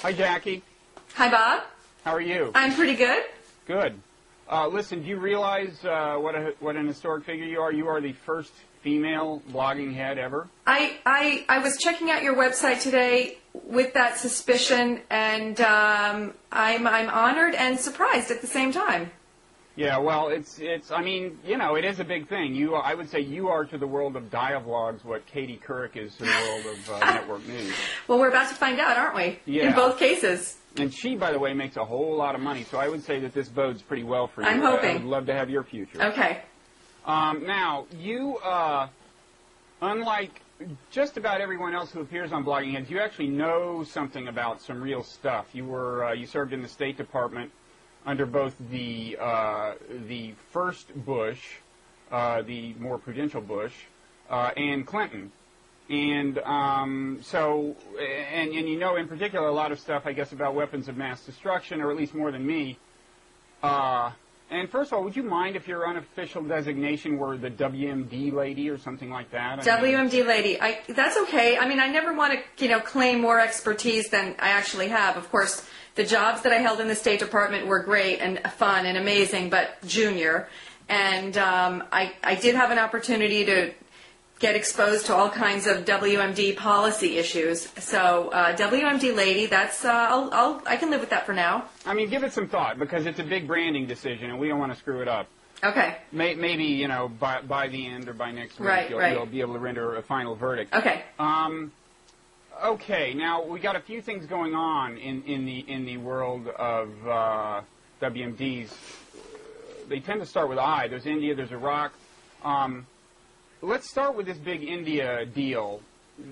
Hi, Jackie. Hi, Bob. How are you? I'm pretty good. Good. Listen, do you realize what an historic figure you are? You are the first female blogging head ever. I was checking out your website today with that suspicion, and I'm honored and surprised at the same time. Yeah, well, it's. I mean, you know, it is a big thing. I would say you are to the world of dialogues what Katie Couric is to the world of network news. Well, we're about to find out, aren't we? Yeah. In both cases. And she, by the way, makes a whole lot of money, so I would say that this bodes pretty well for you. I'm hoping. I would love to have your future. Okay. Now, you, unlike just about everyone else who appears on Blogging Heads, you actually know something about some real stuff. You served in the State Department under both the first Bush, the more prudential Bush, and Clinton. And and you know in particular a lot of stuff, I guess, about weapons of mass destruction, or at least more than me. And first of all, would you mind if your unofficial designation were the WMD lady or something like that? WMD lady. That's okay. I mean, I never want to, claim more expertise than I actually have. Of course, the jobs that I held in the State Department were great and fun and amazing, but junior. And I did have an opportunity to get exposed to all kinds of WMD policy issues. So WMD lady, that's I can live with that for now. I mean, give it some thought, because it's a big branding decision, and we don't want to screw it up. Okay. Maybe by the end or by next week you'll be able to render a final verdict. Okay. Okay. Now we got a few things going on in the world of WMDs. They tend to start with I. There's India. There's Iraq. Let's start with this big India deal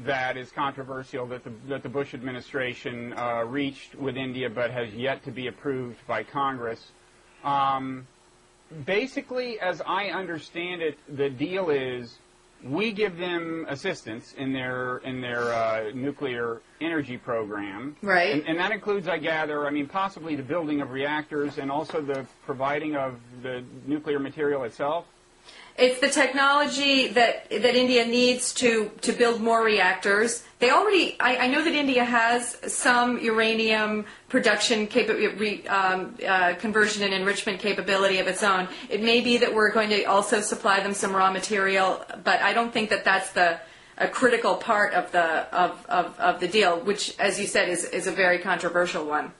that is controversial, that the Bush administration reached with India but has yet to be approved by Congress. Basically, as I understand it, the deal is we give them assistance in their nuclear energy program. Right. And that includes, I gather, possibly the building of reactors and also the providing of the nuclear material itself. It's the technology that India needs to build more reactors. They already, I know that India has some uranium production conversion and enrichment capability of its own. It may be that we're going to also supply them some raw material, but I don't think that that's a critical part of the deal, which, as you said, is a very controversial one.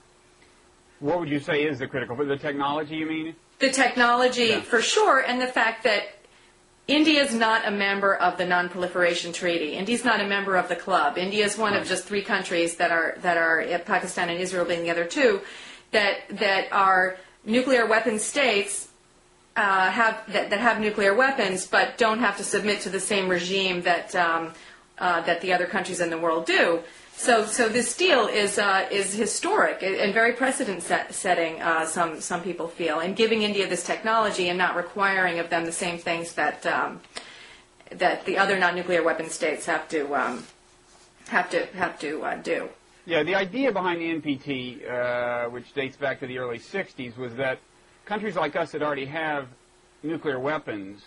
What would you say is the critical? The technology, you mean? The technology, for sure, and the fact that India is not a member of the Non-proliferation Treaty. India is not a member of the club. India is one of just 3 countries that are Pakistan and Israel being the other 2 that are nuclear weapon states that have nuclear weapons, but don't have to submit to the same regime that the other countries in the world do. So this deal is historic and very precedent-setting, some people feel, in giving India this technology and not requiring of them the same things that the other non-nuclear weapon states have to do. Yeah, the idea behind the NPT, which dates back to the early 60s, was that countries like us that already have nuclear weapons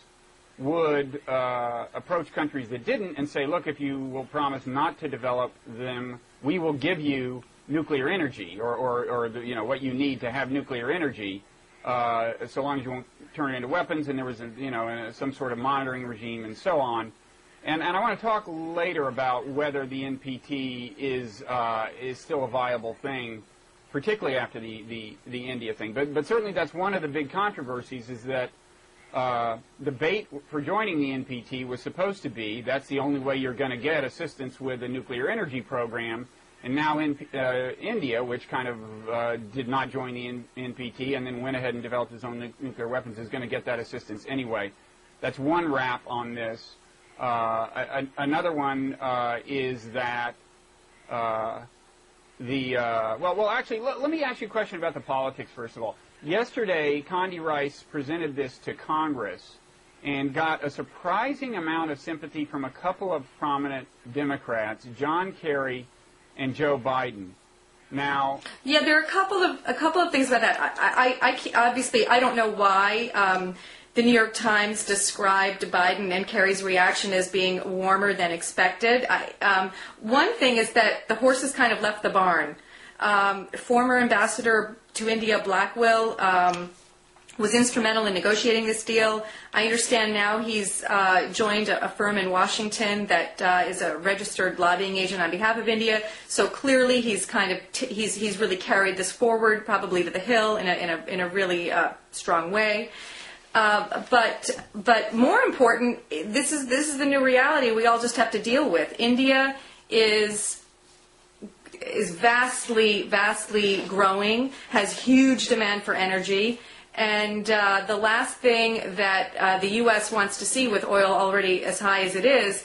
would approach countries that didn't and say, look, if you will promise not to develop them, we will give you nuclear energy or what you need to have nuclear energy, so long as you won't turn it into weapons, and there was some sort of monitoring regime and so on. And I want to talk later about whether the NPT is still a viable thing, particularly after the India thing. But certainly that's one of the big controversies, is that the bait for joining the NPT was supposed to be that's the only way you're going to get assistance with the nuclear energy program. And now India, which kind of did not join the NPT and then went ahead and developed its own nuclear weapons, is going to get that assistance anyway. That's one wrap on this. Another one is that actually, let me ask you a question about the politics first of all. Yesterday, Condi Rice presented this to Congress and got a surprising amount of sympathy from a couple of prominent Democrats, John Kerry and Joe Biden. Now, yeah, there are a couple of things about that. I obviously I don't know why the New York Times described Biden and Kerry's reaction as being warmer than expected. One thing is that the horses kind of left the barn. Former ambassador to India, Blackwell, was instrumental in negotiating this deal. I understand now he's joined a firm in Washington that is a registered lobbying agent on behalf of India. So clearly, he's kind of he's really carried this forward, probably to the Hill in a really strong way. But more important, this is the new reality we all just have to deal with. India is vastly growing, has huge demand for energy. And the last thing that the U.S. wants to see, with oil already as high as it is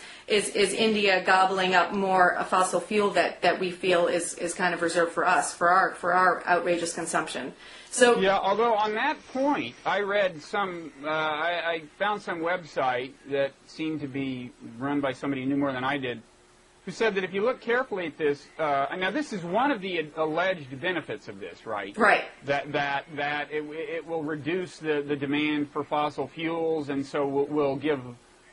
India gobbling up more fossil fuel that we feel is kind of reserved for us, for our outrageous consumption. So yeah, although on that point, I read I found some website that seemed to be run by somebody who knew more than I did, who said that if you look carefully at this, now this is one of the alleged benefits of this, right? Right. That it will reduce the demand for fossil fuels, and so will give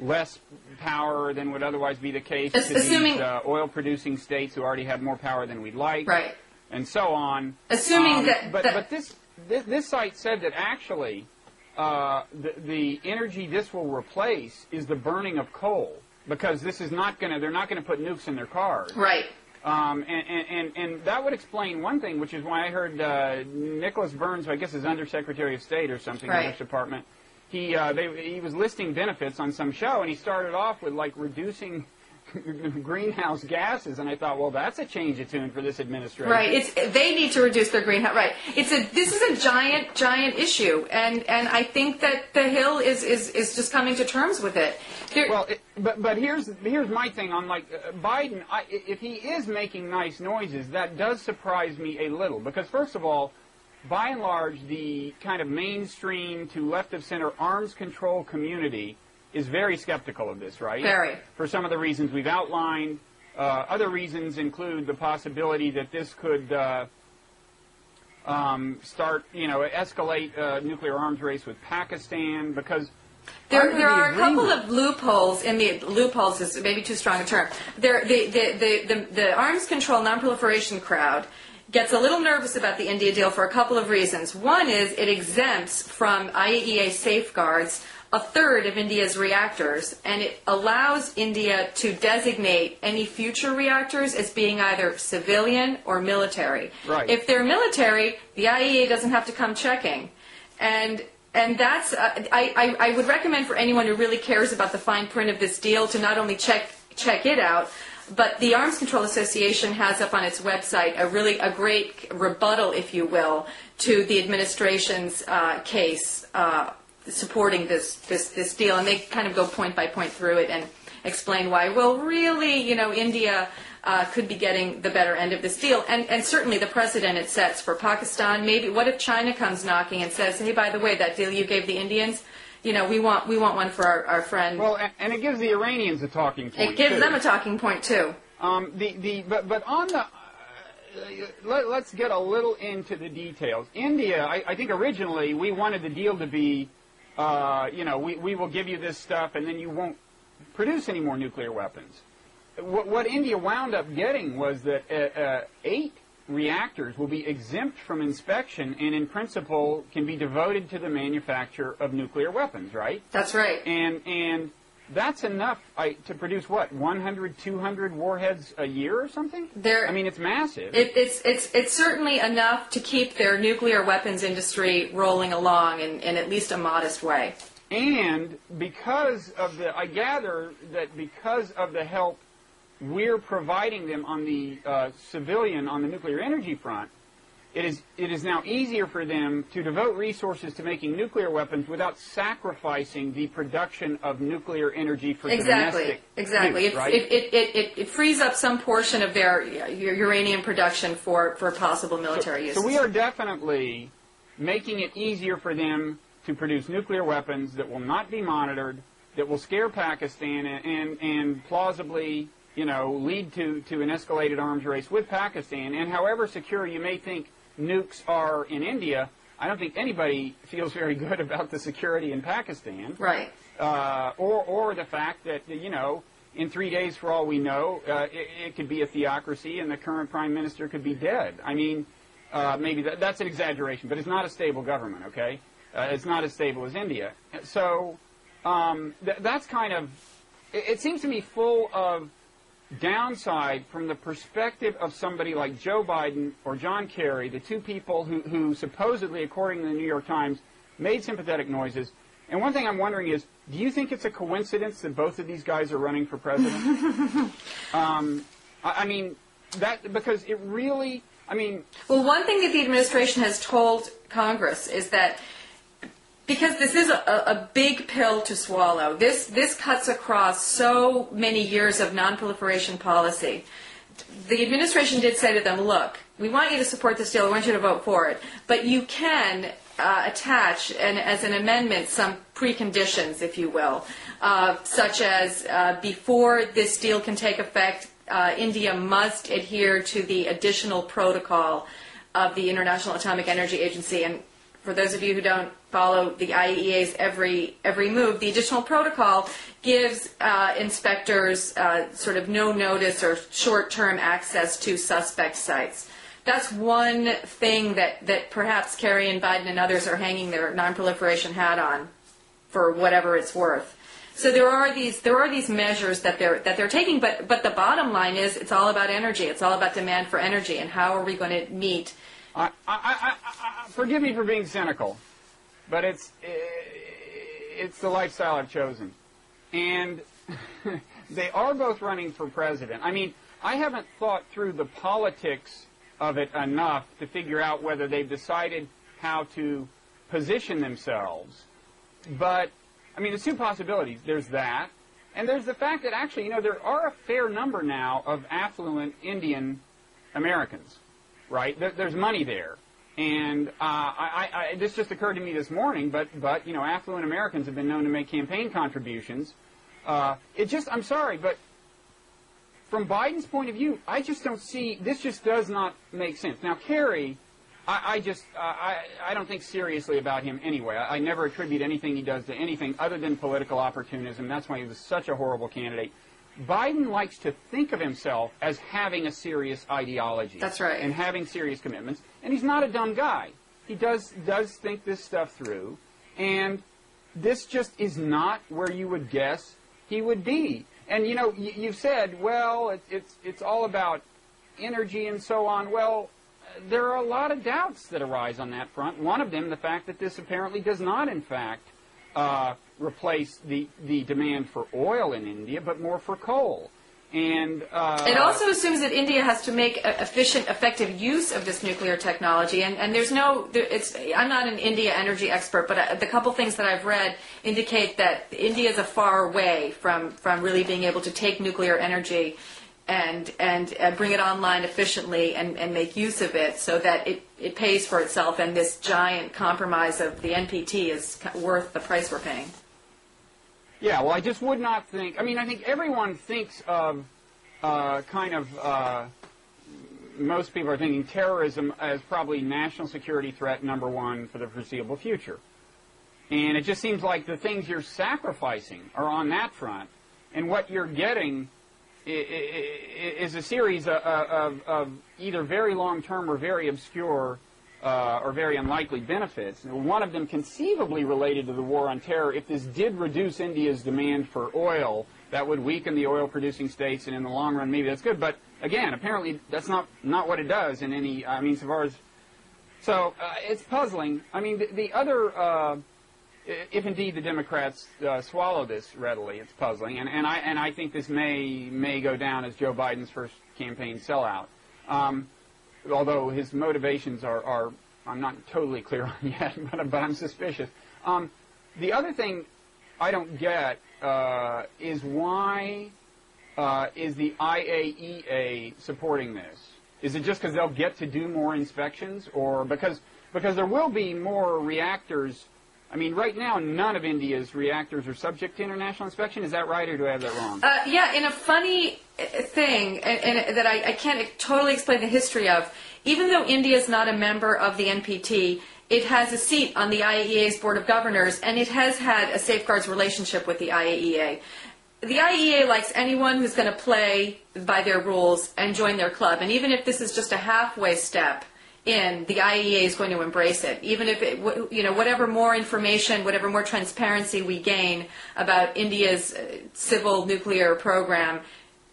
less power than would otherwise be the case to these oil-producing states who already have more power than we'd like, right, and so on. Assuming but this site said that actually the energy this will replace is the burning of coal. Because this is they're not going to put nukes in their cars. Right. And that would explain one thing, which is why I heard Nicholas Burns, who I guess is Undersecretary of State or something in this department, he was listing benefits on some show, and he started off with like reducing greenhouse gases, and I thought, well, that's a change of tune for this administration. Right. They need to reduce their greenhouse. Right. This is a giant issue, and I think that the Hill is just coming to terms with it. But here's my thing on Biden. If he is making nice noises, that does surprise me a little, because first of all, by and large, the kind of mainstream to left of center arms control community is very skeptical of this, right? Very. For some of the reasons we've outlined. Other reasons include the possibility that this could escalate a nuclear arms race with Pakistan, because there are a couple of loopholes in the loopholes is maybe too strong a term. The arms control non-proliferation crowd gets a little nervous about the India deal for a couple of reasons. One is it exempts from IAEA safeguards a third of India's reactors, and it allows India to designate any future reactors as being either civilian or military. Right. If they're military, the IAEA doesn't have to come checking. And that's I would recommend for anyone who really cares about the fine print of this deal to not only check it out, but the Arms Control Association has up on its website a great rebuttal, if you will, to the administration's case supporting this deal, and they kind of go point by point through it and explain why. Well, really, India could be getting the better end of this deal, and certainly the precedent it sets for Pakistan. Maybe what if China comes knocking and says, "Hey, by the way, that deal you gave the Indians, we want one for our friend." Well, and it gives the Iranians a talking point. It gives them a talking point too. But on the let's get a little into the details. India, I think originally we wanted the deal to be, we will give you this stuff and then you won't produce any more nuclear weapons. What India wound up getting was that 8 reactors will be exempt from inspection and in principle can be devoted to the manufacture of nuclear weapons, right? That's right. And that's enough to produce, 100, 200 warheads a year or something? It's massive. It's certainly enough to keep their nuclear weapons industry rolling along in at least a modest way. And I gather that because of the help we're providing them on the on the nuclear energy front, it is now easier for them to devote resources to making nuclear weapons without sacrificing the production of nuclear energy for domestic use, right? It frees up some portion of their uranium production for possible military use. So we are definitely making it easier for them to produce nuclear weapons that will not be monitored, that will scare Pakistan and plausibly lead to an escalated arms race with Pakistan. And however secure you may think nukes are in India, I don't think anybody feels very good about the security in Pakistan. Right. Or the fact that, in 3 days, for all we know, it could be a theocracy, and the current prime minister could be dead. I mean, maybe that's an exaggeration, but it's not a stable government, okay? It's not as stable as India. So that's kind of, it seems to me full of downside from the perspective of somebody like Joe Biden or John Kerry, the two people who supposedly, according to the New York Times, made sympathetic noises. And one thing I'm wondering is, do you think it's a coincidence that both of these guys are running for president? I mean, that, because it really, I mean... Well, one thing that the administration has told Congress is that because this is a big pill to swallow, this cuts across so many years of non-proliferation policy. The administration did say to them, look, we want you to support this deal, we want you to vote for it, but you can attach, as an amendment, some preconditions, if you will, such as before this deal can take effect, India must adhere to the additional protocol of the International Atomic Energy Agency. And for those of you who don't follow the IAEA's every move, the additional protocol gives inspectors sort of no notice or short-term access to suspect sites. That's one thing that perhaps Kerry and Biden and others are hanging their non-proliferation hat on, for whatever it's worth. So there are these measures that they're taking, but the bottom line is it's all about energy. It's all about demand for energy, and how are we going to meet? Forgive me for being cynical, but it's the lifestyle I've chosen, and they are both running for president. I mean, I haven't thought through the politics of it enough to figure out whether they've decided how to position themselves. But, I mean, there's two possibilities. There's that, and there's the fact that actually, you know, there are a fair number now of affluent Indian Americans, right? There's money there. And this just occurred to me this morning, but you know, affluent Americans have been known to make campaign contributions. I'm sorry, but from Biden's point of view, I just don't see, this just does not make sense. Now, Kerry, I don't think seriously about him anyway. I never attribute anything he does to anything other than political opportunism. That's why he was such a horrible candidate. Biden likes to think of himself as having a serious ideology. That's right. And having serious commitments. And he's not a dumb guy. He does think this stuff through. And this just is not where you would guess he would be. And, you know, you've said, well, it's all about energy and so on. Well, there are a lot of doubts that arise on that front. One of them, the fact that this apparently does not, in fact, replace the demand for oil in India, but more for coal. And it also assumes that India has to make efficient, effective use of this nuclear technology. And there's no, I'm not an India energy expert, but the couple things that I've read indicate that India is a far way from really being able to take nuclear energy and bring it online efficiently and make use of it so that it pays for itself. And this giant compromise of the NPT is worth the price we're paying. Yeah, well, I just would not think, I mean, I think everyone thinks of most people are thinking terrorism as probably national security threat number one for the foreseeable future. And it just seems like the things you're sacrificing are on that front, and what you're getting is a series of either very long-term or very obscure or very unlikely benefits. One of them conceivably related to the war on terror. If this did reduce India's demand for oil, that would weaken the oil-producing states, and in the long run, maybe that's good. But again, apparently that's not what it does in any, I mean, so far as, so it's puzzling. I mean, the other, if indeed the Democrats swallow this readily, it's puzzling, and I think this may go down as Joe Biden's first campaign sellout. Although his motivations are I'm not totally clear on yet, but I'm suspicious. The other thing I don't get is why is the IAEA supporting this? Is it just because they'll get to do more inspections, or because there will be more reactors? I mean, right now, none of India's reactors are subject to international inspection. Is that right, or do I have that wrong? Yeah, in a funny thing and that I can't totally explain the history of, even though India is not a member of the NPT, it has a seat on the IAEA's Board of Governors, and it has had a safeguards relationship with the IAEA. the IAEA likes anyone who's going to play by their rules and join their club. And even if this is just a halfway step in, the IAEA is going to embrace it. Even if it, whatever more information, whatever more transparency we gain about India's civil nuclear program,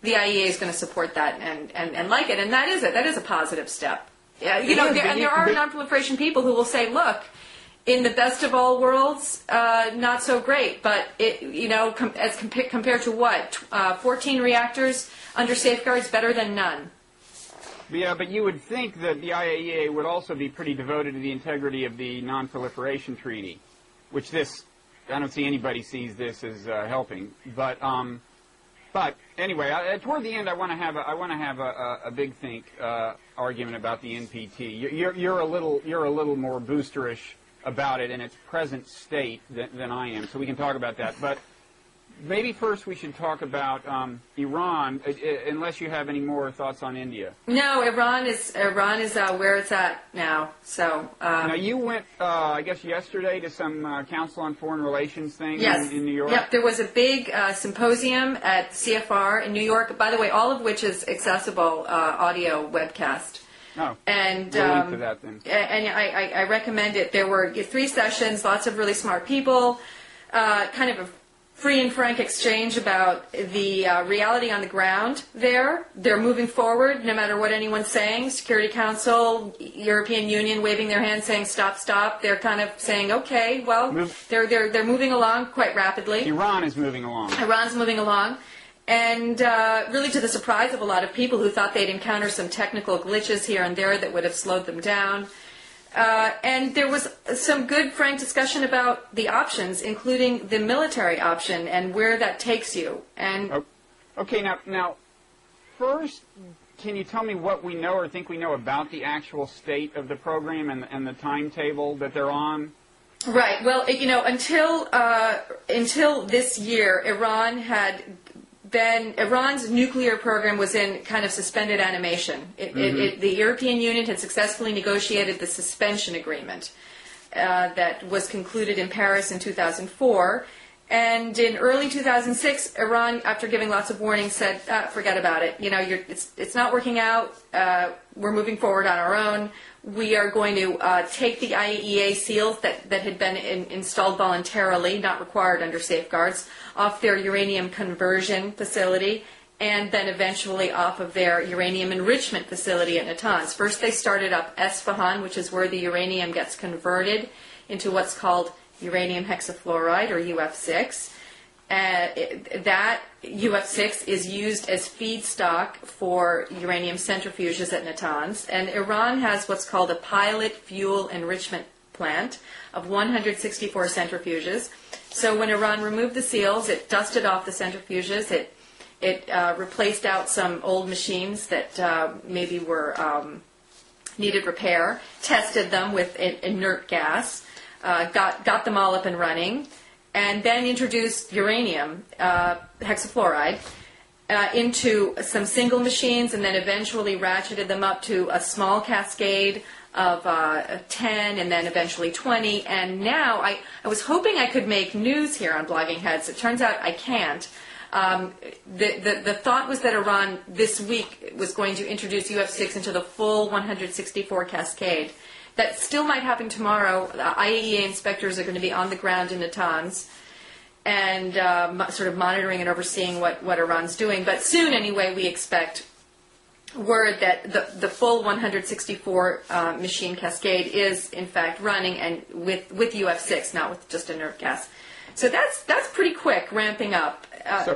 the IAEA is going to support that and like it. And that is it. That is a positive step. Yeah, there are non-proliferation people who will say, look, in the best of all worlds, not so great. But compared to what, 14 reactors under safeguards, better than none. Yeah, but you would think that the IAEA would also be pretty devoted to the integrity of the Non-proliferation Treaty, which I don't see anybody sees this as helping. But anyway, toward the end, I want to have a big think argument about the NPT. You're a little more boosterish about it in its present state than I am, so we can talk about that. But maybe first we should talk about Iran, unless you have any more thoughts on India. No, Iran is where it's at now. So now you went, I guess, yesterday to some Council on Foreign Relations thing in New York. Yep, there was a big symposium at CFR in New York. By the way, all of which is accessible audio webcast. Oh, and we'll link to that then. And I recommend it. There were 3 sessions, lots of really smart people, kind of a free and frank exchange about the reality on the ground there. They're moving forward no matter what anyone's saying. Security Council, European Union waving their hands saying stop, stop. They're kind of saying, okay, well, they're moving along quite rapidly. Iran is moving along. Iran's moving along. And really to the surprise of a lot of people who thought they'd encounter some technical glitches here and there that would have slowed them down. And there was some good, frank discussion about the options, including the military option and where that takes you. And okay, now, first, can you tell me what we know or think we know about the actual state of the program and the timetable that they're on? Right. Well, until this year, Iran's nuclear program was in kind of suspended animation. The European Union had successfully negotiated the suspension agreement that was concluded in Paris in 2004. And in early 2006, Iran, after giving lots of warnings, said, forget about it. It's not working out. We're moving forward on our own. We are going to take the IAEA seals that had been installed voluntarily, not required under safeguards, off their uranium conversion facility, and then eventually off of their uranium enrichment facility at Natanz. First they started up Esfahan, which is where the uranium gets converted into what's called uranium hexafluoride, or UF6. That UF6 is used as feedstock for uranium centrifuges at Natanz. And Iran has what's called a pilot fuel enrichment plant of 164 centrifuges. So when Iran removed the seals, it dusted off the centrifuges. It replaced out some old machines that maybe were needed repair, tested them with inert gas, got them all up and running, and then introduced uranium hexafluoride into some single machines, and then eventually ratcheted them up to a small cascade of 10, and then eventually 20. And now I was hoping I could make news here on Blogging Heads. It turns out I can't. The thought was that Iran this week was going to introduce UF6 into the full 164 cascade. That still might happen tomorrow. IAEA inspectors are going to be on the ground in Natanz and sort of monitoring and overseeing what Iran's doing. But soon, anyway, we expect word that the full 164 machine cascade is, in fact, running, and with UF6, not with just inert gas. So that's pretty quick, ramping up.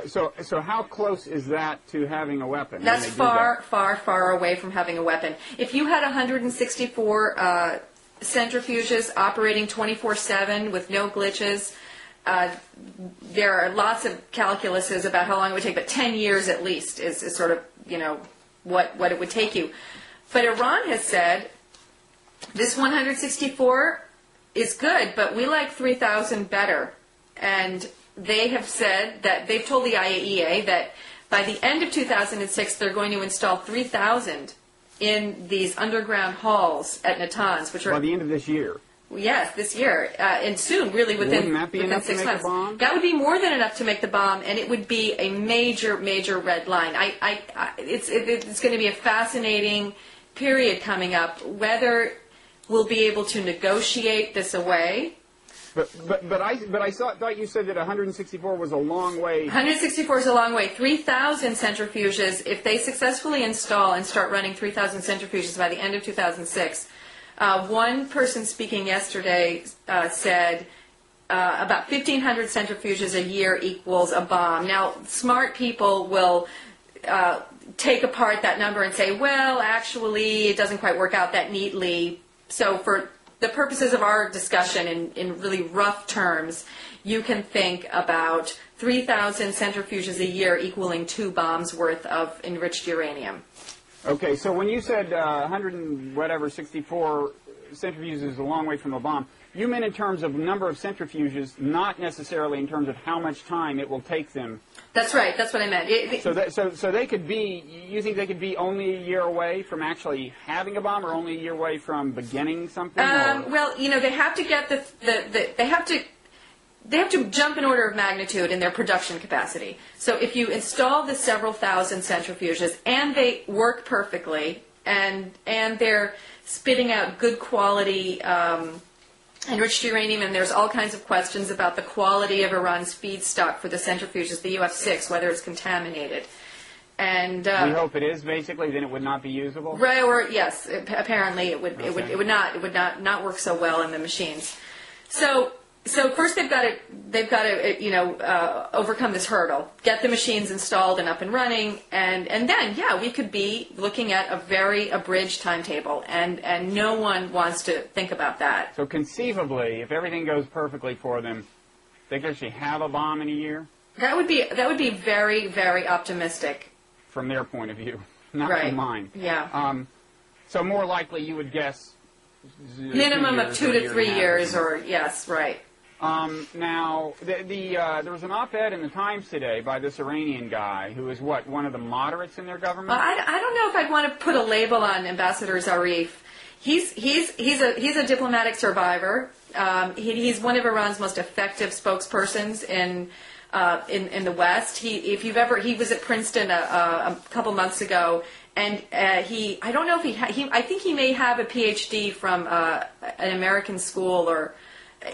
So how close is that to having a weapon? That's far away from having a weapon. If you had 164 centrifuges operating 24/7 with no glitches, there are lots of calculuses about how long it would take, but 10 years at least is sort of, what it would take you. But Iran has said, this 164 is good, but we like 3,000 better. And they have said that they've told the IAEA that by the end of 2006, they're going to install 3,000 in these underground halls at Natanz, which are by the end of this year. Yes, this year, and soon, really within, Wouldn't that be within enough to 6 make months. a bomb? That would be more than enough to make the bomb, and it would be a major, major red line. It's going to be a fascinating period coming up, whether we'll be able to negotiate this away. But I thought you said that 164 was a long way. 164 is a long way. 3,000 centrifuges, if they successfully install and start running 3,000 centrifuges by the end of 2006, one person speaking yesterday said about 1,500 centrifuges a year equals a bomb. Now, smart people will take apart that number and say, well, actually, it doesn't quite work out that neatly. So for the purposes of our discussion in really rough terms, you can think about 3,000 centrifuges a year equaling 2 bombs worth of enriched uranium. Okay, so when you said 64 centrifuges is a long way from a bomb, you meant in terms of number of centrifuges, not necessarily in terms of how much time it will take them. That's right. That's what I meant. So they could be. You think they could be only a year away from actually having a bomb, or only a year away from beginning something? Well, they have to get they have to jump in order of magnitude in their production capacity. So if you install the several thousand centrifuges and they work perfectly and they're spitting out good quality enriched uranium, and there's all kinds of questions about the quality of Iran's feedstock for the centrifuges, the UF6, whether it's contaminated. And we hope it is. Basically, then it would not be usable. Right? Or yes, apparently it would. Okay. It would not work so well in the machines. So first they've got to overcome this hurdle, get the machines installed and up and running, and then we could be looking at a very abridged timetable, and no one wants to think about that. So conceivably, if everything goes perfectly for them, they could actually have a bomb in a year. That would be very, very optimistic from their point of view, not right. from mine. Yeah. So more likely, you would guess minimum of 2 to 3 years, or yes, right. Now, there was an op-ed in the Times today by this Iranian guy who is one of the moderates in their government. I don't know if I'd want to put a label on Ambassador Zarif. He's a diplomatic survivor. He's one of Iran's most effective spokespersons in the West. He was at Princeton a couple months ago, and I don't know if I think he may have a PhD from an American school, or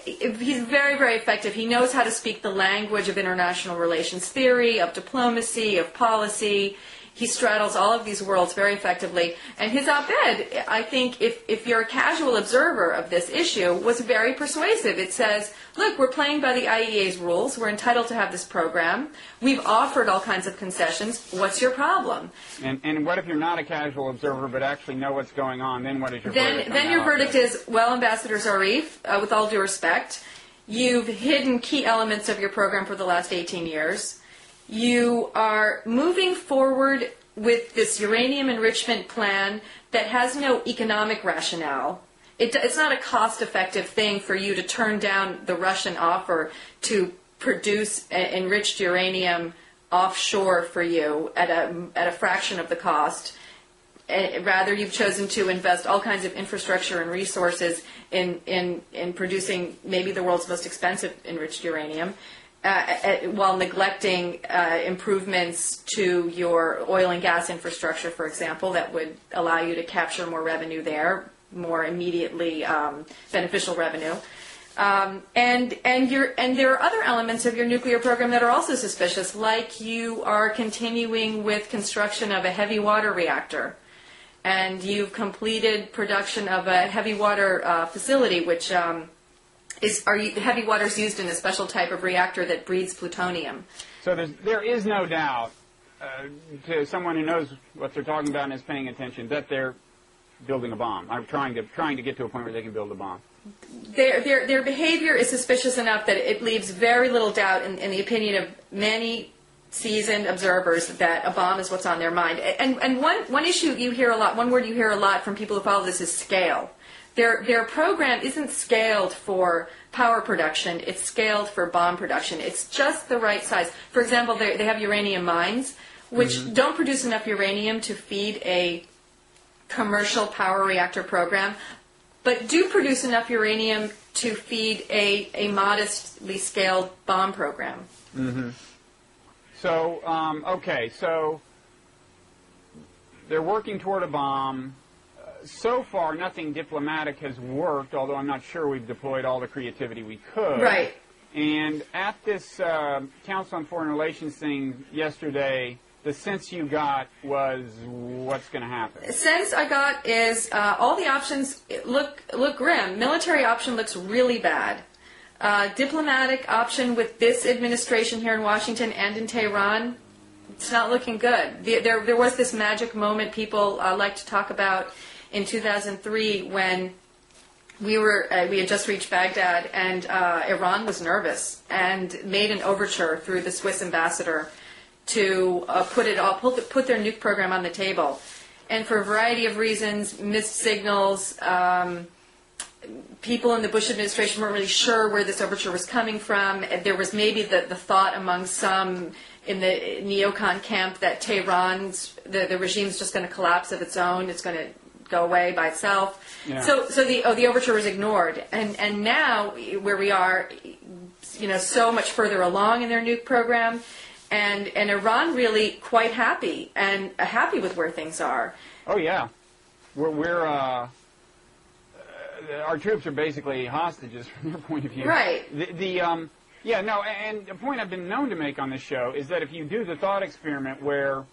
he's very, very effective. He knows how to speak the language of international relations theory, of diplomacy, of policy. He straddles all of these worlds very effectively. And his op-ed, I think, if you're a casual observer of this issue, was very persuasive. It says, look, we're playing by the IAEA's rules. We're entitled to have this program. We've offered all kinds of concessions. What's your problem? And what if you're not a casual observer but actually know what's going on? Then what is your verdict? Then your verdict is, well, Ambassador Zarif, with all due respect, you've hidden key elements of your program for the last 18 years. You are moving forward with this uranium enrichment plan that has no economic rationale. It's not a cost-effective thing for you to turn down the Russian offer to produce enriched uranium offshore for you at a fraction of the cost. Rather, you've chosen to invest all kinds of infrastructure and resources in producing maybe the world's most expensive enriched uranium, while neglecting improvements to your oil and gas infrastructure, for example, that would allow you to capture more revenue there, more immediately beneficial revenue. And there are other elements of your nuclear program that are also suspicious, like you are continuing with construction of a heavy water reactor, and you've completed production of a heavy water facility, which heavy water is used in a special type of reactor that breeds plutonium. So there is no doubt to someone who knows what they're talking about and is paying attention that they're building a bomb. I'm trying to get to a point where they can build a bomb. Their behavior is suspicious enough that it leaves very little doubt in the opinion of many seasoned observers that a bomb is what's on their mind. And one issue you hear a lot, one word you hear a lot from people who follow this is scale. Their program isn't scaled for power production, it's scaled for bomb production. It's just the right size. For example, they have uranium mines, which don't produce enough uranium to feed a commercial power reactor program, but do produce enough uranium to feed a modestly scaled bomb program. Mm-hmm. So, okay, so they're working toward a bomb. So far, nothing diplomatic has worked, although I'm not sure we've deployed all the creativity we could. Right. And at this Council on Foreign Relations thing yesterday, the sense you got was what's going to happen? The sense I got is all the options look grim. Military option looks really bad. Diplomatic option with this administration here in Washington and in Tehran, it's not looking good. There was this magic moment people like to talk about in 2003 when we had just reached Baghdad and Iran was nervous and made an overture through the Swiss ambassador to put their nuke program on the table. And for a variety of reasons, missed signals, people in the Bush administration weren't really sure where this overture was coming from. There was maybe the thought among some in the neocon camp that the regime's just going to collapse of its own. It's going to go away by itself. Yeah. So the overture was ignored. And now where we are, so much further along in their nuke program, and Iran really quite happy with where things are. Oh yeah, we're our troops are basically hostages from their point of view. Right. And a point I've been known to make on this show is that if you do the thought experiment where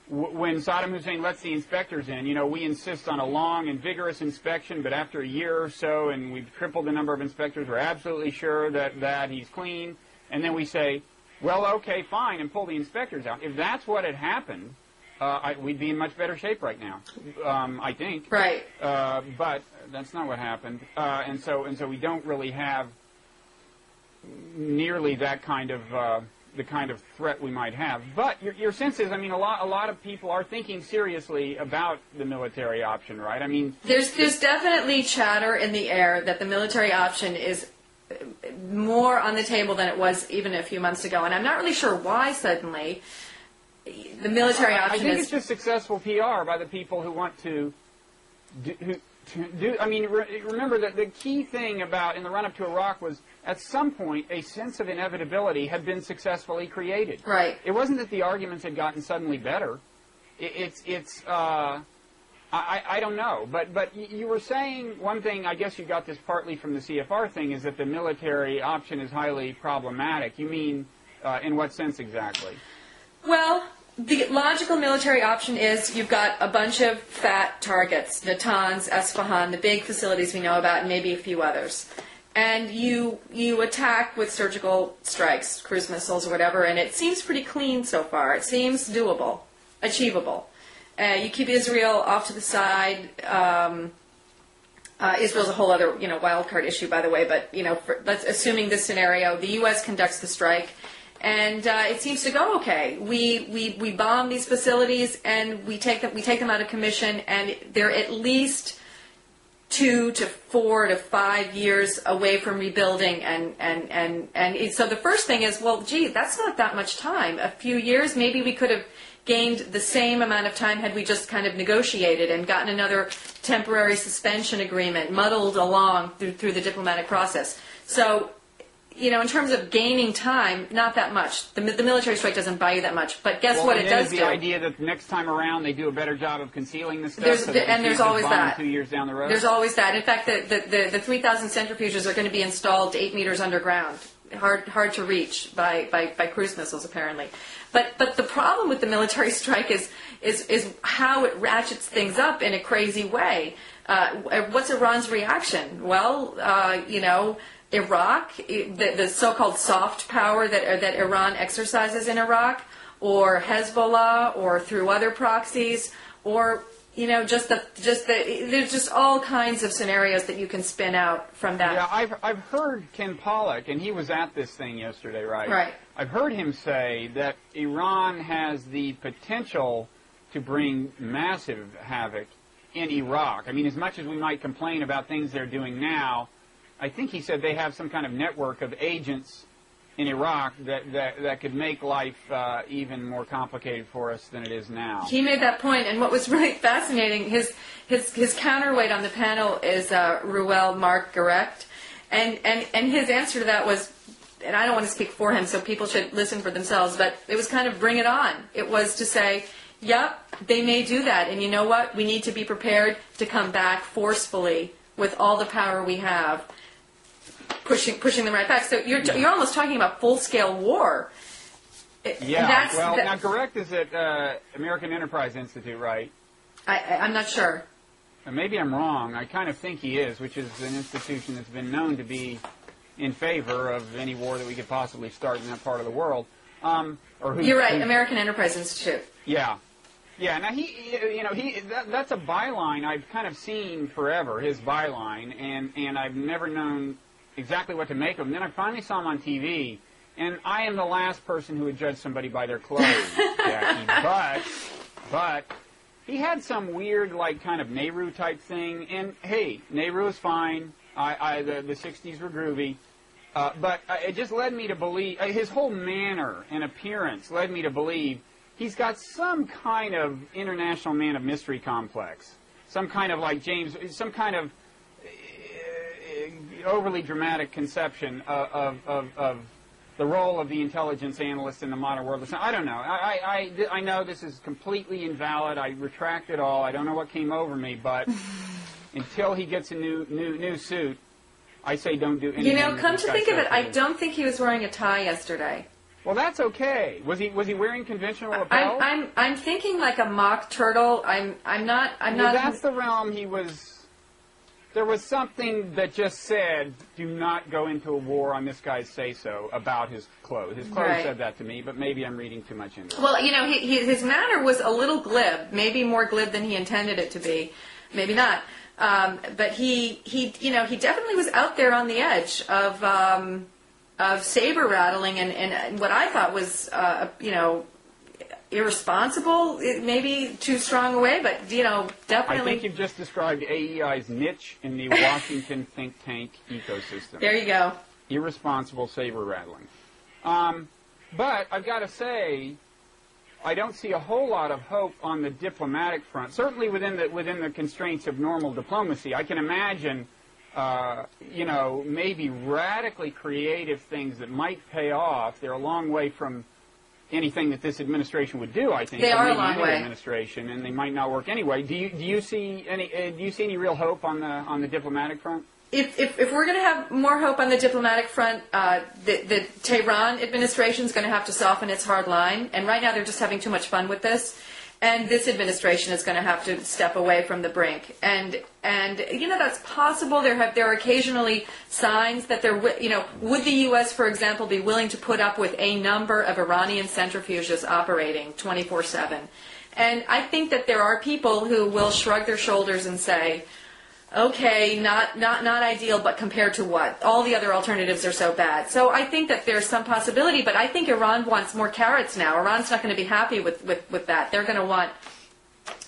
when Saddam Hussein lets the inspectors in, we insist on a long and vigorous inspection, but after a year or so, and we've tripled the number of inspectors, we're absolutely sure that he's clean, and then we say, well, okay, fine, and pull the inspectors out. If that's what had happened, we'd be in much better shape right now, I think. Right. But that's not what happened, and so we don't really have nearly that kind of the kind of threat we might have. But your sense is, a lot of people are thinking seriously about the military option, right? There's definitely chatter in the air that the military option is more on the table than it was even a few months ago, and I'm not really sure why suddenly the military option I think it's just successful PR by the people who want to do. Remember that the key thing about in the run-up to Iraq was at some point a sense of inevitability had been successfully created. Right. It wasn't that the arguments had gotten suddenly better. I don't know. But you were saying one thing, I guess you got this partly from the CFR thing, is that the military option is highly problematic. You mean in what sense exactly? Well, the logical military option is you've got a bunch of fat targets, Natanz, Esfahan, the big facilities we know about, and maybe a few others. And you attack with surgical strikes, cruise missiles or whatever, and it seems pretty clean so far. It seems doable, achievable. You keep Israel off to the side. Israel's a whole other, wild card issue, by the way, but, assuming this scenario, the U.S. conducts the strike. And it seems to go okay. We bomb these facilities and we take them out of commission, and they're at least 2 to 4 to 5 years away from rebuilding. And so the first thing is, well, gee, that's not that much time. A few years, maybe we could have gained the same amount of time had we just kind of negotiated and gotten another temporary suspension agreement, muddled along through the diplomatic process. So, in terms of gaining time, not that much. The military strike doesn't buy you that much. But guess what it does do? The idea that next time around they do a better job of concealing the stuff. There's always that. 2 years down the road. There's always that. In fact, the 3,000 centrifuges are going to be installed 8 meters underground, hard to reach by cruise missiles apparently. But the problem with the military strike is how it ratchets things up in a crazy way. What's Iran's reaction? Well, Iraq, the so-called soft power that Iran exercises in Iraq, or Hezbollah, or through other proxies, or there's just all kinds of scenarios that you can spin out from that. Yeah, I've heard Ken Pollack, and he was at this thing yesterday, right? Right. I've heard him say that Iran has the potential to bring massive havoc in Iraq. As much as we might complain about things they're doing now, I think he said they have some kind of network of agents in Iraq that could make life even more complicated for us than it is now. He made that point, and what was really fascinating, his counterweight on the panel is Ruel Marc Gerecht, and his answer to that was, and I don't want to speak for him, so people should listen for themselves, but it was kind of bring it on. It was to say, yep, they may do that, and you know what? We need to be prepared to come back forcefully with all the power we have, pushing them right back. So you're almost talking about full-scale war. Yeah, now Gerecht is at American Enterprise Institute, right? I'm not sure. Maybe I'm wrong. I kind of think he is, which is an institution that's been known to be in favor of any war that we could possibly start in that part of the world. You're right, American Enterprise Institute. Yeah. Yeah, now that's a byline I've kind of seen forever, his byline, and I've never known exactly what to make of him. Then I finally saw him on TV, and I am the last person who would judge somebody by their clothes, Jackie. But he had some weird, like, kind of Nehru type thing, and hey, Nehru is fine. The 60s were groovy. But it just led me to believe, his whole manner and appearance led me to believe he's got some kind of international man of mystery complex. Some kind of, like James, some kind of overly dramatic conception of the role of the intelligence analyst in the modern world. I don't know. I know this is completely invalid. I retract it all. I don't know what came over me, but until he gets a new suit, I say don't do anything. You know, come to think of it, I don't think he was wearing a tie yesterday. Well, that's okay. Was he wearing conventional lapel? I'm thinking like a mock turtle. I'm not. That's the realm he was. There was something that just said, "Do not go into a war on this guy's say-so" about his clothes. His clothes said that to me, but maybe I'm reading too much into it. Well, you know, his manner was a little glib, maybe more glib than he intended it to be, maybe not. But he definitely was out there on the edge of saber rattling and what I thought was, irresponsible, maybe too strong a way, but, definitely. I think you've just described AEI's niche in the Washington think tank ecosystem. There you go. Irresponsible saber rattling. But I've got to say, I don't see a whole lot of hope on the diplomatic front. Certainly within the constraints of normal diplomacy, I can imagine, maybe radically creative things that might pay off. They're a long way from anything that this administration would do. I think they are a long way. Administration, and they might not work anyway. Do you see any real hope on the diplomatic front? If we're going to have more hope on the diplomatic front, the Tehran administration is going to have to soften its hard line. And right now they're just having too much fun with this. And this administration is going to have to step away from the brink. And that's possible. There are occasionally signs that would the U.S., for example, be willing to put up with a number of Iranian centrifuges operating 24/7? And I think that there are people who will shrug their shoulders and say, okay, not ideal, but compared to what? All the other alternatives are so bad. So I think that there's some possibility, but I think Iran wants more carrots now. Iran's not going to be happy with that. They're going to want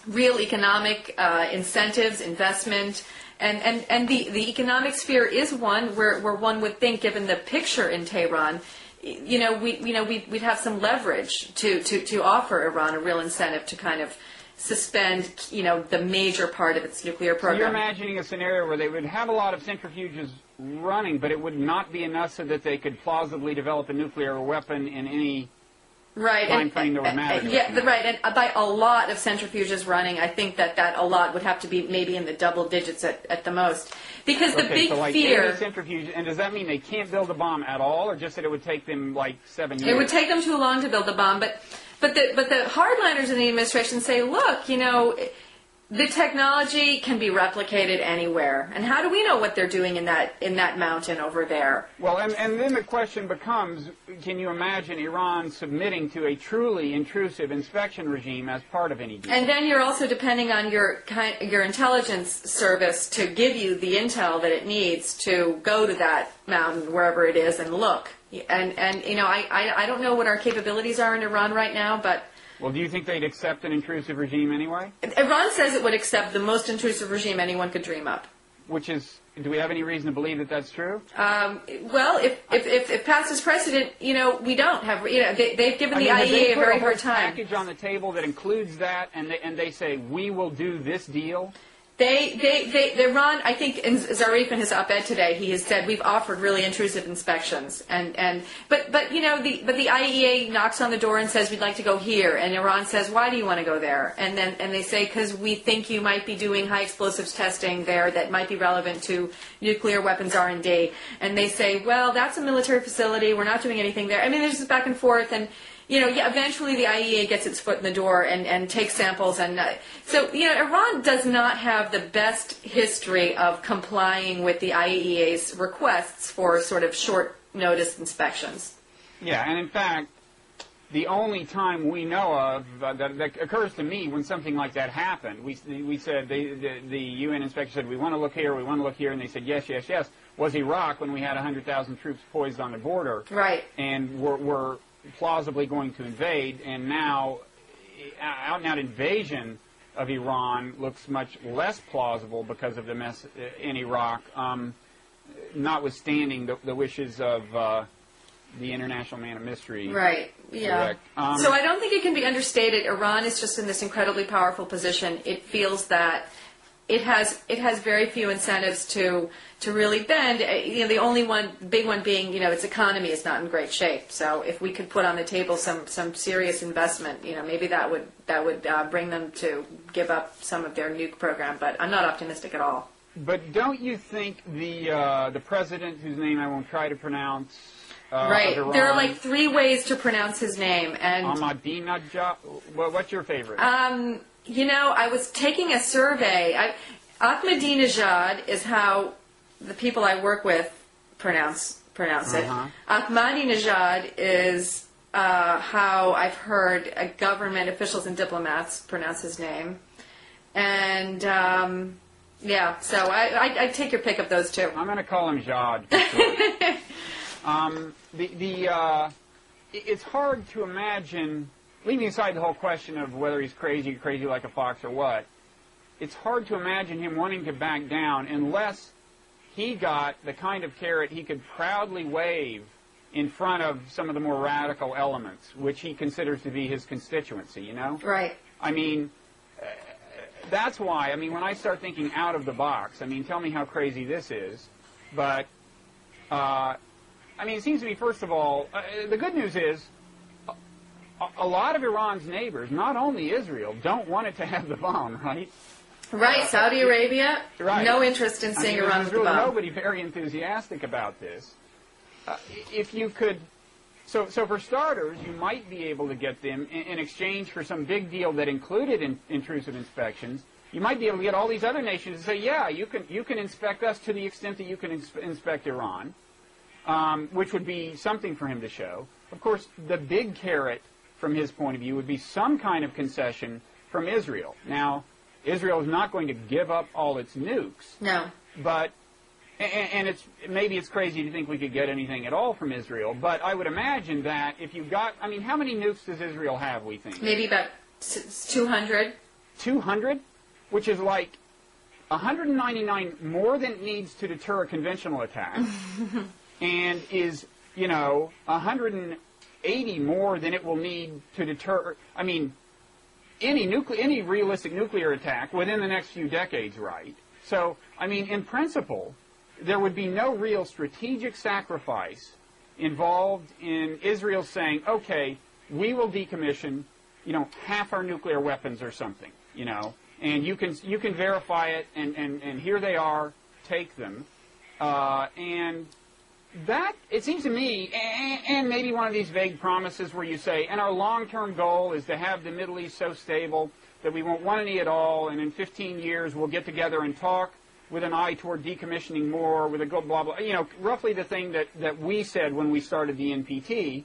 real economic incentives, investment, and the economic sphere is one where one would think, given the picture in Tehran, we'd have some leverage to offer Iran a real incentive to kind of suspend, the major part of its nuclear program. So you're imagining a scenario where they would have a lot of centrifuges running, but it would not be enough so that they could plausibly develop a nuclear weapon in any time frame that would matter. And by a lot of centrifuges running, I think that a lot would have to be maybe in the double digits at the most. Because the big fear... centrifuges, and does that mean they can't build a bomb at all, or just that it would take them 7 years? It would take them too long to build the bomb, But the hardliners in the administration say, look, the technology can be replicated anywhere. And how do we know what they're doing in that mountain over there? Well, and then the question becomes, can you imagine Iran submitting to a truly intrusive inspection regime as part of any deal? And then you're also depending on your intelligence service to give you the intel that it needs to go to that mountain, wherever it is, and look. And I don't know what our capabilities are in Iran right now, but... Well, do you think they'd accept an intrusive regime anyway? Iran says it would accept the most intrusive regime anyone could dream up. which is, do we have any reason to believe that that's true? Well, if past is precedent, we don't have, they've given the IEA a very hard time. Package on the table that includes that, and they say, we will do this deal? Iran, I think in Zarif in his op-ed today, he has said we've offered really intrusive inspections, but the IAEA knocks on the door and says we'd like to go here, and Iran says why do you want to go there? And they say because we think you might be doing high explosives testing there that might be relevant to nuclear weapons R&D, and they say well that's a military facility, we're not doing anything there. I mean there's this back and forth and. Eventually the IEA gets its foot in the door and takes samples. And so, Iran does not have the best history of complying with the IEA's requests for sort of short notice inspections. Yeah, and in fact, the only time we know of that occurs to me when something like that happened, we said, the UN inspector said, we want to look here, we want to look here, and they said, yes, yes, yes, was Iraq when we had 100,000 troops poised on the border. Right. And we're plausibly going to invade, and now out-and-out invasion of Iran looks much less plausible because of the mess in Iraq, notwithstanding the wishes of the international man of mystery. Right, yeah. So I don't think it can be understated. Iran is just in this incredibly powerful position. It feels that it has very few incentives to really bend. The only big one being, its economy is not in great shape. So if we could put on the table some serious investment, maybe that would bring them to give up some of their nuke program. But I'm not optimistic at all. But don't you think the president, whose name I won't try to pronounce, right? Iran, there are like 3 ways to pronounce his name, and Ahmadinejad. Well, what's your favorite? I was taking a survey. Ahmadinejad is how the people I work with pronounce it. Ahmadinejad is how I've heard government officials and diplomats pronounce his name. And, so I take your pick of those 2. I'm going to call him Jad. It's hard to imagine, leaving aside the whole question of whether he's crazy like a fox or what, it's hard to imagine him wanting to back down unless he got the kind of carrot he could proudly wave in front of some of the more radical elements, which he considers to be his constituency, Right. I mean, that's why, when I start thinking out of the box, tell me how crazy this is, but, it seems to me, first of all, the good news is, a lot of Iran's neighbors, not only Israel, don't want it to have the bomb, right? Right, Saudi Arabia, right. No interest in seeing Iran with the bomb. There's really nobody very enthusiastic about this. If you could, so for starters, you might be able to get them in exchange for some big deal that included intrusive inspections. You might be able to get all these other nations to say, yeah, you can inspect us to the extent that you can inspect Iran, which would be something for him to show. Of course, the big carrot from his point of view would be some kind of concession from Israel. Now, Israel is not going to give up all its nukes. No. But, and maybe it's crazy to think we could get anything at all from Israel, but I would imagine that if you got, how many nukes does Israel have, we think? Maybe about 200. 200? Which is like 199 more than it needs to deter a conventional attack, and is, 180 more than it will need to deter, any realistic nuclear attack within the next few decades, right? So, in principle, there would be no real strategic sacrifice involved in Israel saying, okay, we will decommission, half our nuclear weapons or something, and you can verify it, and here they are, take them, and that, it seems to me, and maybe one of these vague promises where you say, and our long-term goal is to have the Middle East so stable that we won't want any at all, and in 15 years we'll get together and talk with an eye toward decommissioning more, with a go blah, blah, roughly the thing that we said when we started the NPT.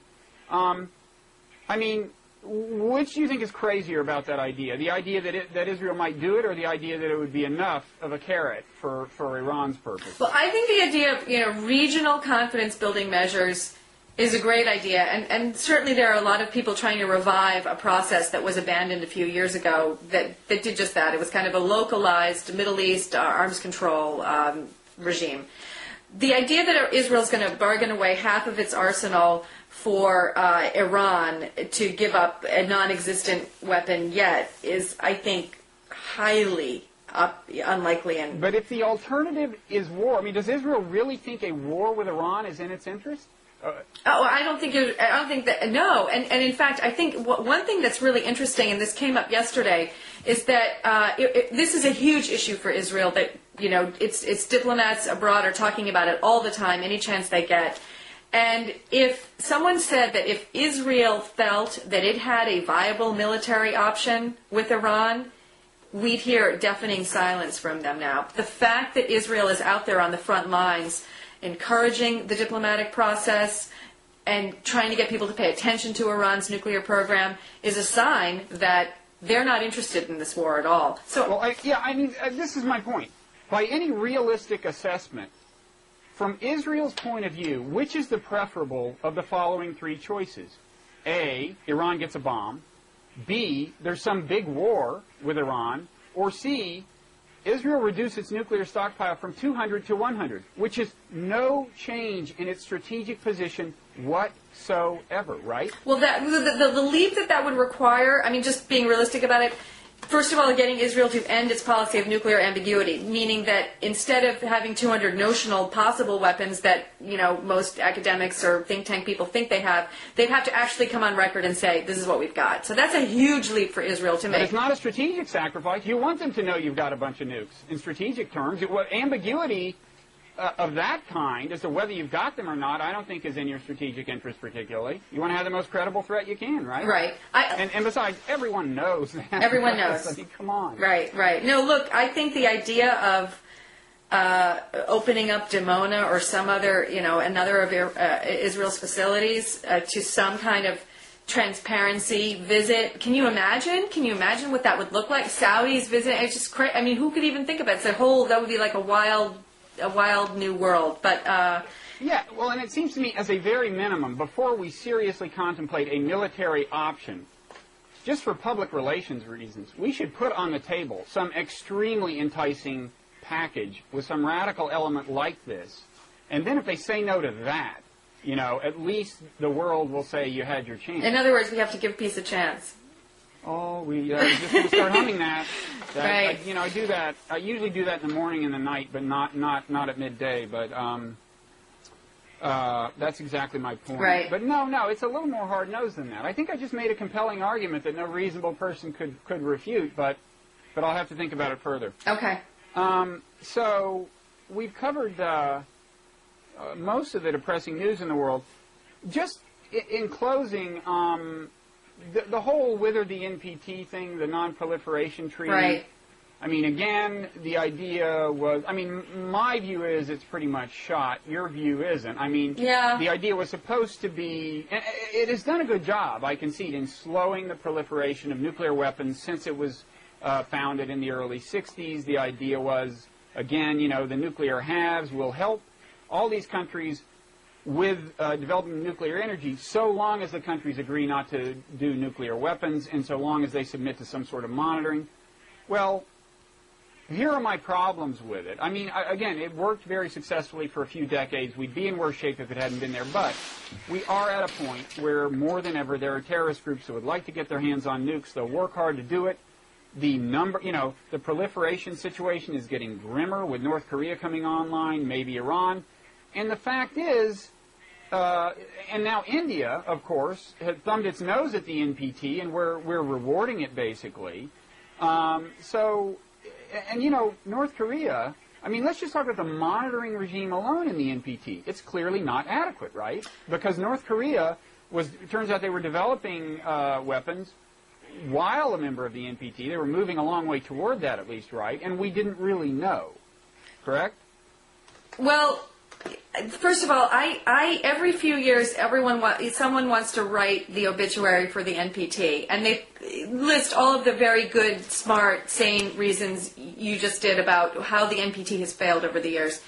Which do you think is crazier about that idea? The idea that Israel might do it, or the idea that it would be enough of a carrot for Iran's purpose? Well, I think the idea of regional confidence-building measures Is a great idea, and certainly there are a lot of people trying to revive a process that was abandoned a few years ago that did just that. It was kind of a localized Middle East arms control regime. The idea that Israel's going to bargain away half of its arsenal for Iran to give up a non-existent weapon yet is, I think, highly unlikely. But if the alternative is war, I mean, does Israel really think a war with Iran is in its interest? I don't think that. No, and in fact, I think one thing that's really interesting, and this came up yesterday, is that this is a huge issue for Israel. That its diplomats abroad are talking about it all the time, any chance they get. And if someone said that if Israel felt that it had a viable military option with Iran, we'd hear deafening silence from them now. The fact that Israel is out there on the front lines encouraging the diplomatic process and trying to get people to pay attention to Iran's nuclear program is a sign that they're not interested in this war at all. So, well, this is my point. By any realistic assessment, from Israel's point of view, which is the preferable of the following three choices? A, Iran gets a bomb. B, there's some big war with Iran. Or C, Israel reduced its nuclear stockpile from 200 to 100, which is no change in its strategic position whatsoever, right? Well, the leap that would require, I mean, just being realistic about it, first of all, getting Israel to end its policy of nuclear ambiguity, meaning that instead of having 200 notional possible weapons that, most academics or think tank people think they have, they'd have to actually come on record and say, this is what we've got. So that's a huge leap for Israel to make. But it's not a strategic sacrifice. You want them to know you've got a bunch of nukes. In strategic terms, ambiguity of that kind, as to whether you've got them or not, I don't think is in your strategic interest particularly. You want to have the most credible threat you can, right? Right. And besides, everyone knows that. Everyone knows. I mean, come on. Right. No, look, I think the idea of opening up Dimona or some other, another of Israel's facilities to some kind of transparency visit. Can you imagine? Can you imagine what that would look like? Saudis visit. It's just crazy. I mean, who could even think of it? That would be like a wild new world. But yeah, well, and it seems to me, as a very minimum, before we seriously contemplate a military option, just for public relations reasons, we should put on the table some extremely enticing package with some radical element like this. And then if they say no to that, at least the world will say you had your chance. In other words, we have to give peace a chance. Oh, we just going to start humming that. Right. I do that. I usually do that in the morning and the night, but not at midday. But that's exactly my point. Right. But no, it's a little more hard-nosed than that. I think I just made a compelling argument that no reasonable person could refute, but I'll have to think about it further. Okay. So we've covered most of the depressing news in the world. Just in closing, the whole wither the NPT thing, the Non-proliferation Treaty. Right. I mean, again, the idea was, my view is it's pretty much shot. Your view isn't. Yeah. The idea was supposed to be, it has done a good job, I concede, in slowing the proliferation of nuclear weapons since it was founded in the early 60s. The idea was, again, the nuclear halves will help all these countries with developing nuclear energy so long as the countries agree not to do nuclear weapons and so long as they submit to some sort of monitoring. Well, here are my problems with it. Again, it worked very successfully for a few decades. We'd be in worse shape if it hadn't been there. But we are at a point where more than ever there are terrorist groups who would like to get their hands on nukes. They'll work hard to do it. The proliferation situation is getting grimmer with North Korea coming online, maybe Iran. And the fact is, and now India, of course, has thumbed its nose at the NPT, and we're rewarding it basically. North Korea, let's just talk about the monitoring regime alone in the NPT. It's clearly not adequate, right? Because North Korea it turns out they were developing weapons while a member of the NPT. They were moving a long way toward that, at least, right? And we didn't really know, correct? Well, first of all, I every few years, someone wants to write the obituary for the NPT, and they list all of the very good, smart, sane reasons you just did about how the NPT has failed over the years.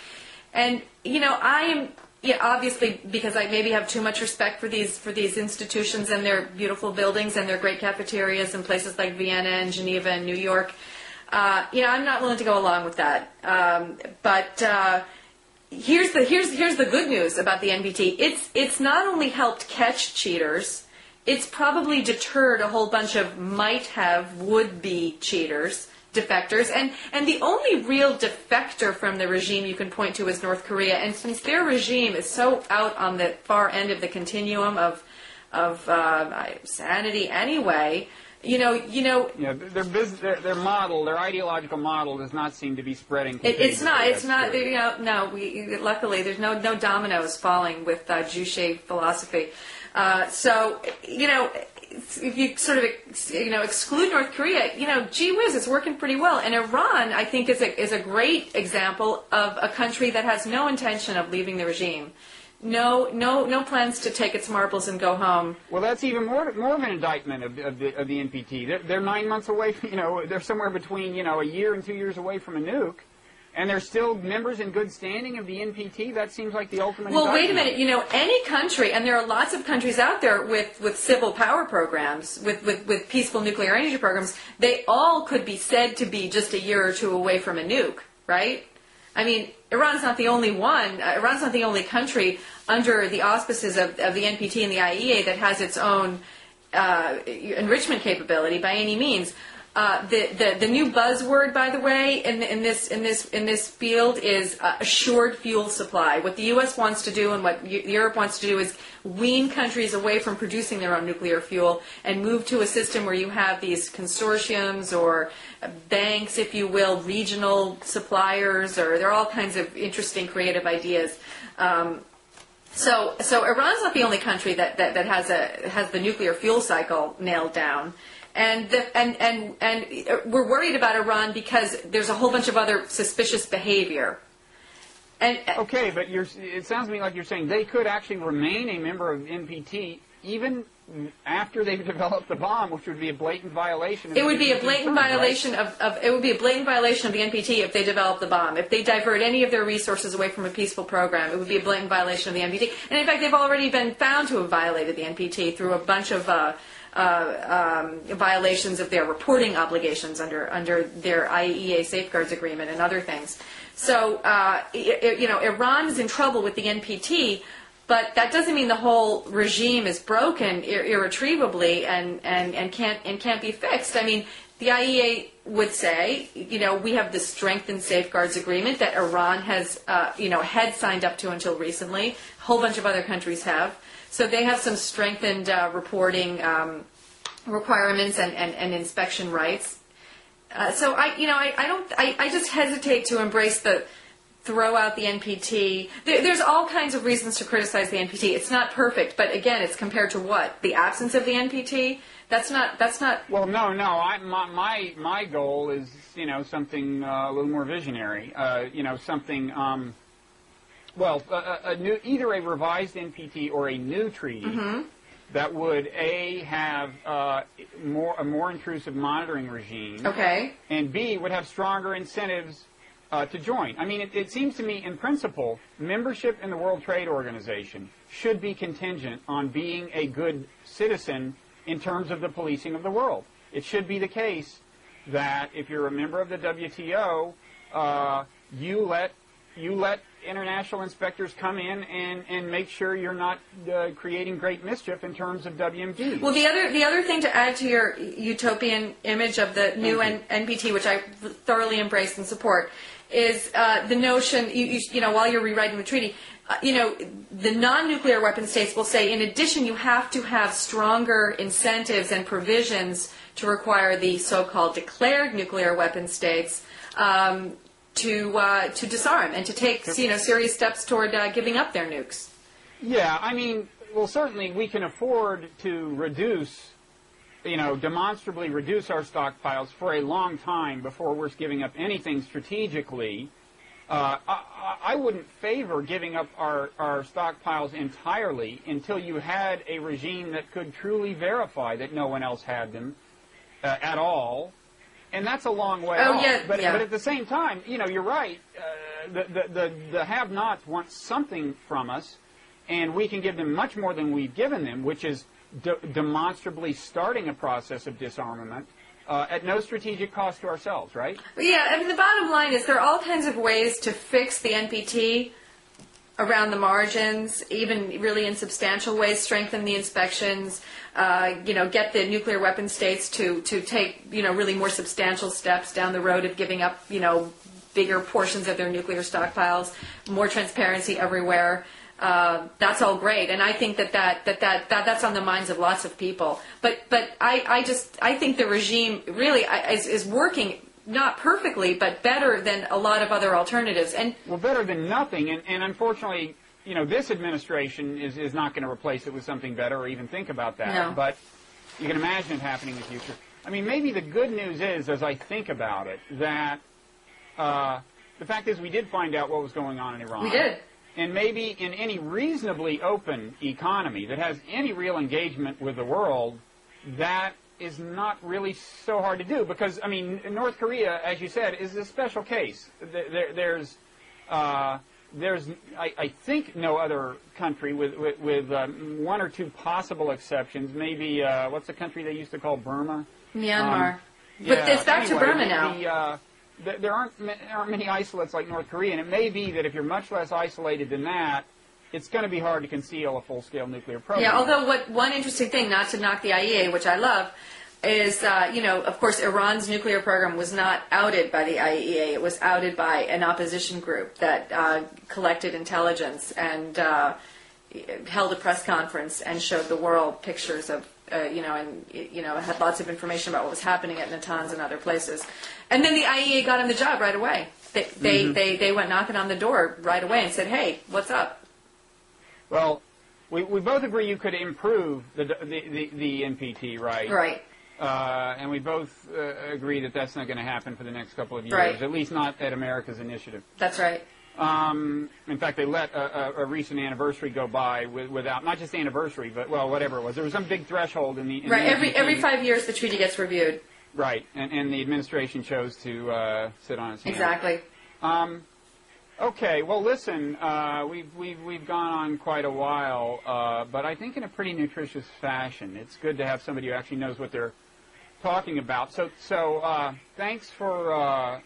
And I am yeah, obviously, because I maybe have too much respect for these institutions and their beautiful buildings and their great cafeterias in places like Vienna and Geneva and New York. I'm not willing to go along with that. But here's the good news about the NPT. It's not only helped catch cheaters, it's probably deterred a whole bunch of would-be cheaters, defectors, and the only real defector from the regime you can point to is North Korea. And since their regime is so out on the far end of the continuum of sanity anyway, their model, their ideological model, does not seem to be spreading. It's not. Luckily, there's no dominoes falling with Juche philosophy. If you sort of exclude North Korea, gee whiz, it's working pretty well. And Iran, I think, is a great example of a country that has no intention of leaving the regime. No plans to take its marbles and go home. Well, that's even more of an indictment of the NPT. They're 9 months away. They're somewhere between a year and 2 years away from a nuke, and they're still members in good standing of the NPT. That seems like the ultimate. Well, indictment. wait a minute. Any country, and there are lots of countries out there with civil power programs, with peaceful nuclear energy programs. They all could be said to be just a year or two away from a nuke, right? I mean, Iran's not the only one. Iran's not the only country under the auspices of the NPT and the IAEA that has its own enrichment capability by any means. The new buzzword, by the way, in this field is assured fuel supply. What the U.S. wants to do and what Europe wants to do is wean countries away from producing their own nuclear fuel and move to a system where you have these consortiums or banks, if you will, regional suppliers, or there are all kinds of interesting, creative ideas. So Iran's not the only country that has the nuclear fuel cycle nailed down. And we're worried about Iran because there's a whole bunch of other suspicious behavior. Okay, but it sounds to me like you're saying they could actually remain a member of NPT even after they've developed the bomb, which would be a blatant violation. It would be a blatant violation of the NPT if they develop the bomb. If they divert any of their resources away from a peaceful program, it would be a blatant violation of the NPT. And in fact, they've already been found to have violated the NPT through a bunch of violations of their reporting obligations under their IAEA safeguards agreement and other things. So, Iran is in trouble with the NPT, but that doesn't mean the whole regime is broken irretrievably and can't be fixed. I mean, the IAEA would say, we have this strengthened safeguards agreement that Iran has, had signed up to until recently. A whole bunch of other countries have. So they have some strengthened reporting requirements and inspection rights. So I just hesitate to embrace throw out the NPT. There's all kinds of reasons to criticize the NPT. It's not perfect, but again, it's compared to what? The absence of the NPT? That's not. Well, no. My goal is something a little more visionary. Something. Either a revised NPT or a new treaty that would have a more intrusive monitoring regime. Okay. And B, would have stronger incentives to join. I mean, it seems to me, in principle, membership in the World Trade Organization should be contingent on being a good citizen in terms of the policing of the world. It should be the case that if you're a member of the WTO, you let international inspectors come in and make sure you're not creating great mischief in terms of WMD. Well, the other thing to add to your utopian image of the new NPT, which I thoroughly embrace and support, is the notion, while you're rewriting the treaty, the non-nuclear weapon states will say, in addition, you have to have stronger incentives and provisions to require the so-called declared nuclear weapon states to disarm and to take serious steps toward giving up their nukes. Yeah, I mean, well, certainly we can afford to reduce, demonstrably reduce our stockpiles for a long time before we're giving up anything strategically. I wouldn't favor giving up our stockpiles entirely until you had a regime that could truly verify that no one else had them at all. And that's a long way off. Yeah, but at the same time, you're right. the have-nots want something from us, and we can give them much more than we've given them, which is demonstrably starting a process of disarmament at no strategic cost to ourselves, right? Yeah, I mean, the bottom line is there are all kinds of ways to fix the NPT around the margins, even really in substantial ways, strengthen the inspections, get the nuclear weapon states to take, really more substantial steps down the road of giving up, bigger portions of their nuclear stockpiles, more transparency everywhere. That's all great, and I think that's on the minds of lots of people. But I think the regime really is working not perfectly, but better than a lot of other alternatives. And well, better than nothing. And unfortunately, this administration is not going to replace it with something better or even think about that. No. But you can imagine it happening in the future. I mean, maybe the good news is, as I think about it, that the fact is we did find out what was going on in Iran. We did. And maybe in any reasonably open economy that has any real engagement with the world, that is not really so hard to do. Because, I mean, North Korea, as you said, is a special case. There's I think, no other country with one or two possible exceptions. Maybe, what's the country they used to call Burma? Myanmar. But it's back to Burma now. There aren't many isolates like North Korea, and it may be that if you're much less isolated than that, it's going to be hard to conceal a full-scale nuclear program. Yeah, although one interesting thing, not to knock the IEA, which I love, is, of course, Iran's nuclear program was not outed by the IEA. It was outed by an opposition group that collected intelligence and held a press conference and showed the world pictures of, had lots of information about what was happening at Natanz and other places. And then the IEA got on the job right away. They went knocking on the door right away and said, hey, what's up? Well, we both agree you could improve the NPT, right? Right. And we both agree that that's not going to happen for the next couple of years, right. At least not at America's initiative. That's right. In fact, they let a recent anniversary go by without, not just the anniversary, but, well, whatever it was. There was some big threshold in the... Right, every 5 years the treaty gets reviewed. Right, and the administration chose to sit on its hands. Exactly. Okay, well, listen, we've gone on quite a while, but I think in a pretty nutritious fashion. It's good to have somebody who actually knows what they're talking about. So thanks for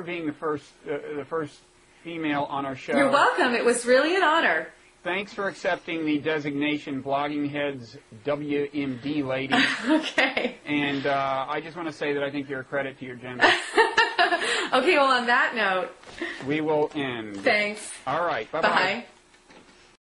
being the first female on our show. You're welcome. It was really an honor. Thanks for accepting the designation Blogging Head's WMD lady. Okay. And I just want to say that I think you're a credit to your gender. Okay, well, on that note, we will end. Thanks. All right. Bye-bye. Bye.